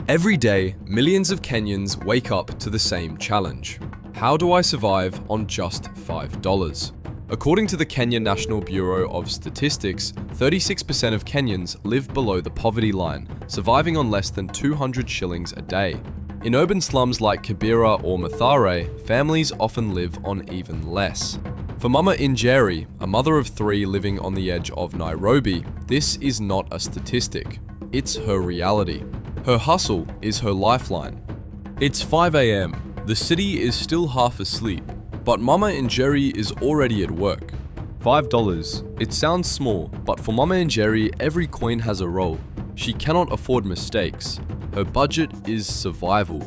Every day, millions of Kenyans wake up to the same challenge. How do I survive on just $5? According to the Kenya National Bureau of Statistics, 36% of Kenyans live below the poverty line, surviving on less than 200 shillings a day. In urban slums like Kibera or Mathare, families often live on even less. For Mama Njeri, a mother of 3 living on the edge of Nairobi, this is not a statistic. It's her reality. Her hustle is her lifeline. It's 5 a.m. The city is still half asleep, but Mama Njeri is already at work. $5. It sounds small, but for Mama Njeri, every coin has a role. She cannot afford mistakes. Her budget is survival.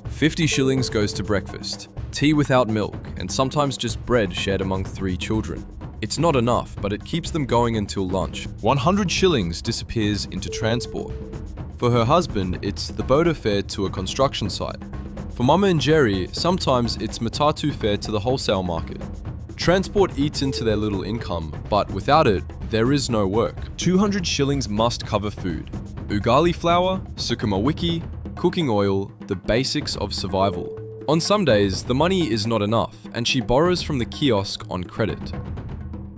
50 shillings goes to breakfast, tea without milk, and sometimes just bread shared among 3 children. It's not enough, but it keeps them going until lunch. 100 shillings disappears into transport. For her husband, it's the boda fare to a construction site. For Mama Njeri, sometimes it's matatu fare to the wholesale market. Transport eats into their little income, but without it, there is no work. 200 shillings must cover food. Ugali flour, sukuma wiki, cooking oil, the basics of survival. On some days, the money is not enough, and she borrows from the kiosk on credit.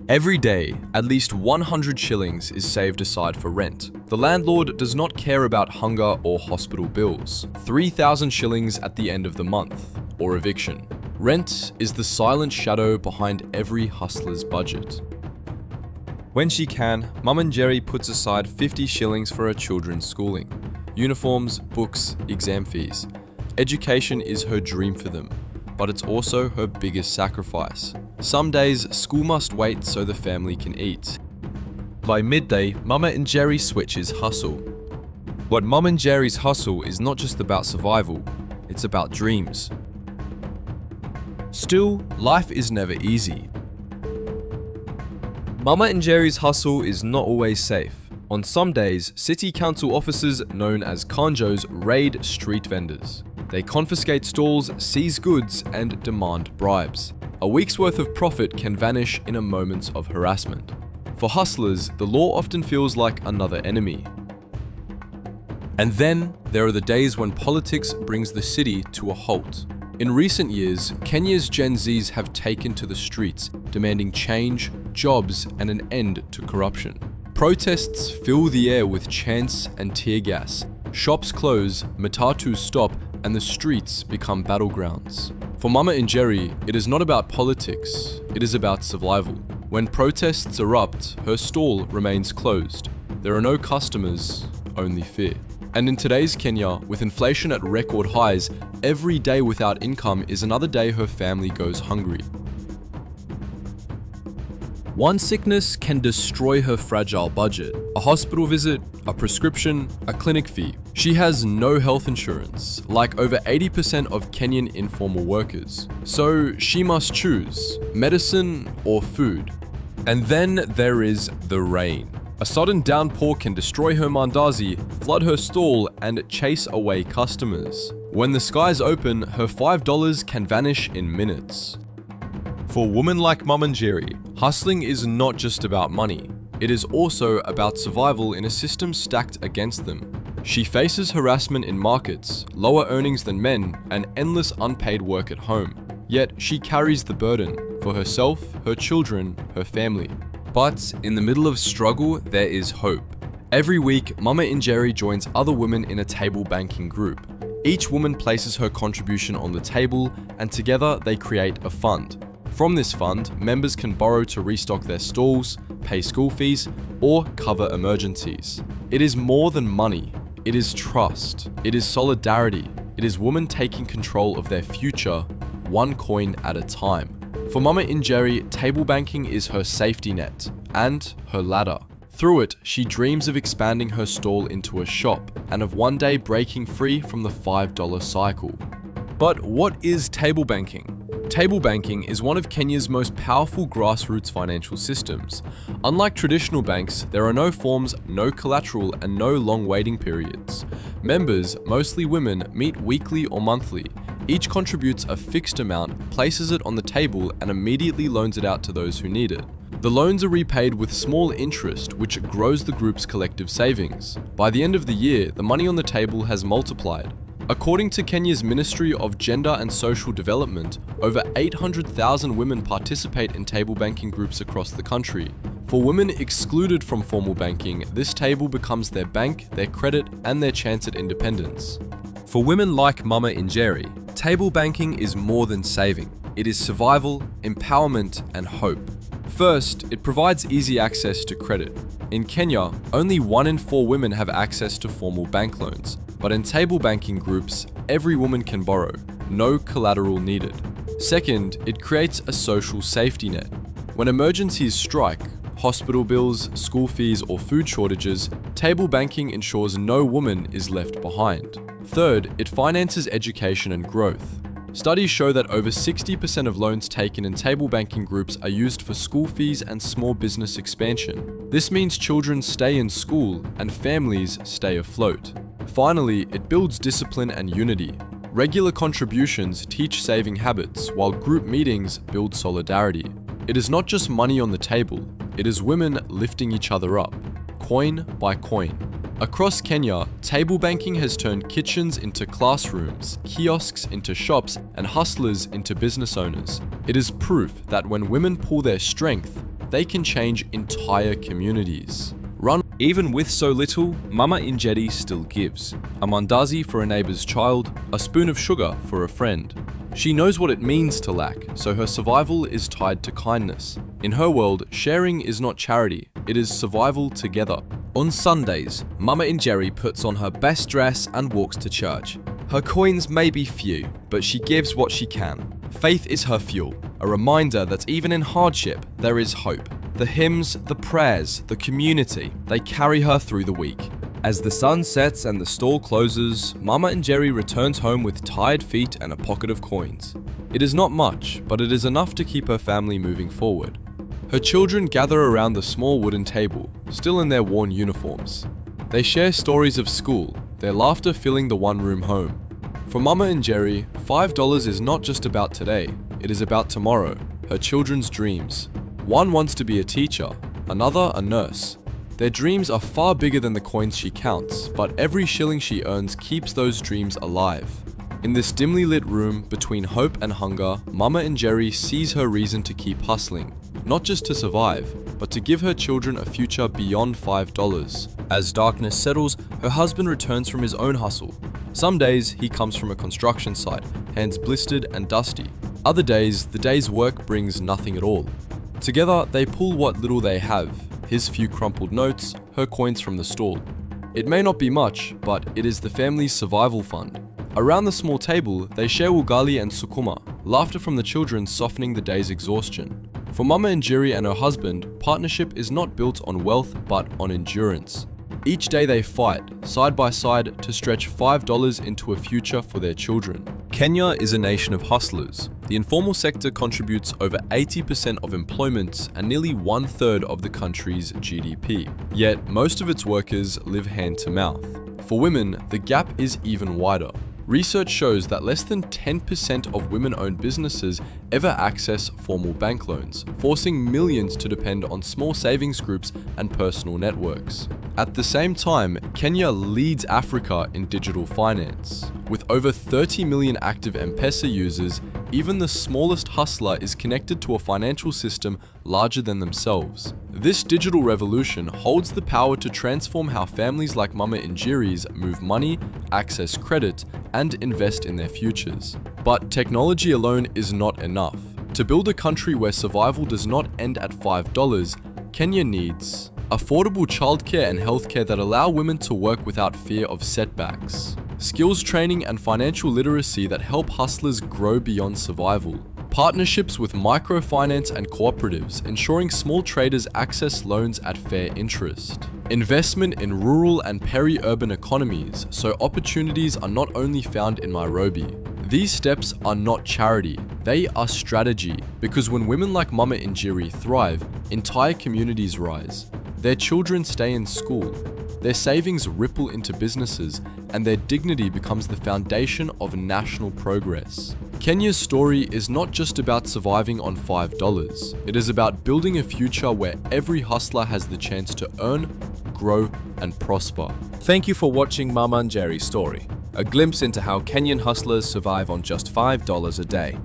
Every day, at least 100 shillings is saved aside for rent. The landlord does not care about hunger or hospital bills. 3,000 shillings at the end of the month, or eviction. Rent is the silent shadow behind every hustler's budget. When she can, Mama Njeri puts aside 50 shillings for her children's schooling. Uniforms, books, exam fees. Education is her dream for them, but it's also her biggest sacrifice. Some days, school must wait so the family can eat. By midday, Mama Njeri switches hustle. What Mama Njeri's hustle is not just about survival, it's about dreams. Still, life is never easy. Mama Njeri's hustle is not always safe. On some days, city council officers known as kanjos raid street vendors. They confiscate stalls, seize goods, and demand bribes. A week's worth of profit can vanish in a moment of harassment. For hustlers, the law often feels like another enemy. And then, there are the days when politics brings the city to a halt. In recent years, Kenya's Gen Zs have taken to the streets, demanding change, jobs, and an end to corruption. Protests fill the air with chants and tear gas. Shops close, matatus stop, and the streets become battlegrounds. For Mama Njeri, it is not about politics, it is about survival. When protests erupt, her stall remains closed. There are no customers, only fear. And in today's Kenya, with inflation at record highs, every day without income is another day her family goes hungry. One sickness can destroy her fragile budget. A hospital visit, a prescription, a clinic fee. She has no health insurance, like over 80% of Kenyan informal workers. So she must choose medicine or food. And then there is the rain. A sudden downpour can destroy her mandazi, flood her stall, and chase away customers. When the skies open, her $5 can vanish in minutes. For women like Mama Njeri, hustling is not just about money. It is also about survival in a system stacked against them. She faces harassment in markets, lower earnings than men, and endless unpaid work at home. Yet she carries the burden for herself, her children, her family. But in the middle of struggle, there is hope. Every week, Mama Njeri joins other women in a table banking group. Each woman places her contribution on the table, and together they create a fund. From this fund, members can borrow to restock their stalls, pay school fees, or cover emergencies. It is more than money. It is trust. It is solidarity. It is women taking control of their future, one coin at a time. For Mama Njeri, table banking is her safety net and her ladder. Through it, she dreams of expanding her stall into a shop and of one day breaking free from the $5 cycle. But what is table banking? Table banking is one of Kenya's most powerful grassroots financial systems. Unlike traditional banks, there are no forms, no collateral, and no long waiting periods. Members, mostly women, meet weekly or monthly. Each contributes a fixed amount, places it on the table, and immediately loans it out to those who need it. The loans are repaid with small interest, which grows the group's collective savings. By the end of the year, the money on the table has multiplied. According to Kenya's Ministry of Gender and Social Development, over 800,000 women participate in table banking groups across the country. For women excluded from formal banking, this table becomes their bank, their credit, and their chance at independence. For women like Mama Njeri, table banking is more than saving. It is survival, empowerment, and hope. First, it provides easy access to credit. In Kenya, only 1 in 4 women have access to formal bank loans. But in table banking groups, every woman can borrow, no collateral needed. Second, it creates a social safety net. When emergencies strike, hospital bills, school fees, or food shortages, table banking ensures no woman is left behind. Third, it finances education and growth. Studies show that over 60% of loans taken in table banking groups are used for school fees and small business expansion. This means children stay in school and families stay afloat. Finally, it builds discipline and unity. Regular contributions teach saving habits, while group meetings build solidarity. It is not just money on the table, it is women lifting each other up, coin by coin. Across Kenya, table banking has turned kitchens into classrooms, kiosks into shops, and hustlers into business owners. It is proof that when women pool their strength, they can change entire communities. Even with so little, Mama Njeri still gives. A mandazi for a neighbor's child, a spoon of sugar for a friend. She knows what it means to lack, so her survival is tied to kindness. In her world, sharing is not charity, it is survival together. On Sundays, Mama Njeri puts on her best dress and walks to church. Her coins may be few, but she gives what she can. Faith is her fuel, a reminder that even in hardship, there is hope. The hymns, the prayers, the community, they carry her through the week. As the sun sets and the store closes, Mama Njeri returns home with tired feet and a pocket of coins. It is not much, but it is enough to keep her family moving forward. Her children gather around the small wooden table, still in their worn uniforms. They share stories of school, their laughter filling the one-room home. For Mama Njeri, $5 is not just about today, it is about tomorrow, her children's dreams. One wants to be a teacher, another a nurse. Their dreams are far bigger than the coins she counts, but every shilling she earns keeps those dreams alive. In this dimly lit room, between hope and hunger, Mama Njeri sees her reason to keep hustling, not just to survive, but to give her children a future beyond $5. As darkness settles, her husband returns from his own hustle. Some days, he comes from a construction site, hands blistered and dusty. Other days, the day's work brings nothing at all. Together, they pull what little they have, his few crumpled notes, her coins from the stall. It may not be much, but it is the family's survival fund. Around the small table, they share ugali and sukuma, laughter from the children softening the day's exhaustion. For Mama Njeri and her husband, partnership is not built on wealth but on endurance. Each day they fight, side by side, to stretch $5 into a future for their children. Kenya is a nation of hustlers. The informal sector contributes over 80% of employment and nearly 1/3 of the country's GDP. Yet, most of its workers live hand to mouth. For women, the gap is even wider. Research shows that less than 10% of women-owned businesses ever access formal bank loans, forcing millions to depend on small savings groups and personal networks. At the same time, Kenya leads Africa in digital finance. With over 30 million active M-Pesa users, even the smallest hustler is connected to a financial system larger than themselves. This digital revolution holds the power to transform how families like Mama Njeri's move money, access credit, and invest in their futures. But technology alone is not enough. To build a country where survival does not end at $5, Kenya needs affordable childcare and healthcare that allow women to work without fear of setbacks, skills training and financial literacy that help hustlers grow beyond survival, partnerships with microfinance and cooperatives, ensuring small traders access loans at fair interest, investment in rural and peri-urban economies so opportunities are not only found in Nairobi. These steps are not charity, they are strategy, because when women like Mama Njeri thrive, entire communities rise. Their children stay in school, their savings ripple into businesses, and their dignity becomes the foundation of national progress. Kenya's story is not just about surviving on $5. It is about building a future where every hustler has the chance to earn, grow, and prosper. Thank you for watching Mama Njeri's story, a glimpse into how Kenyan hustlers survive on just $5 a day.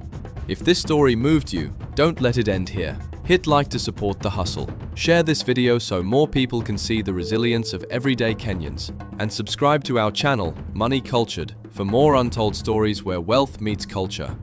If this story moved you, don't let it end here. Hit like to support the hustle. Share this video so more people can see the resilience of everyday Kenyans. And subscribe to our channel, Money Cultured, for more untold stories where wealth meets culture.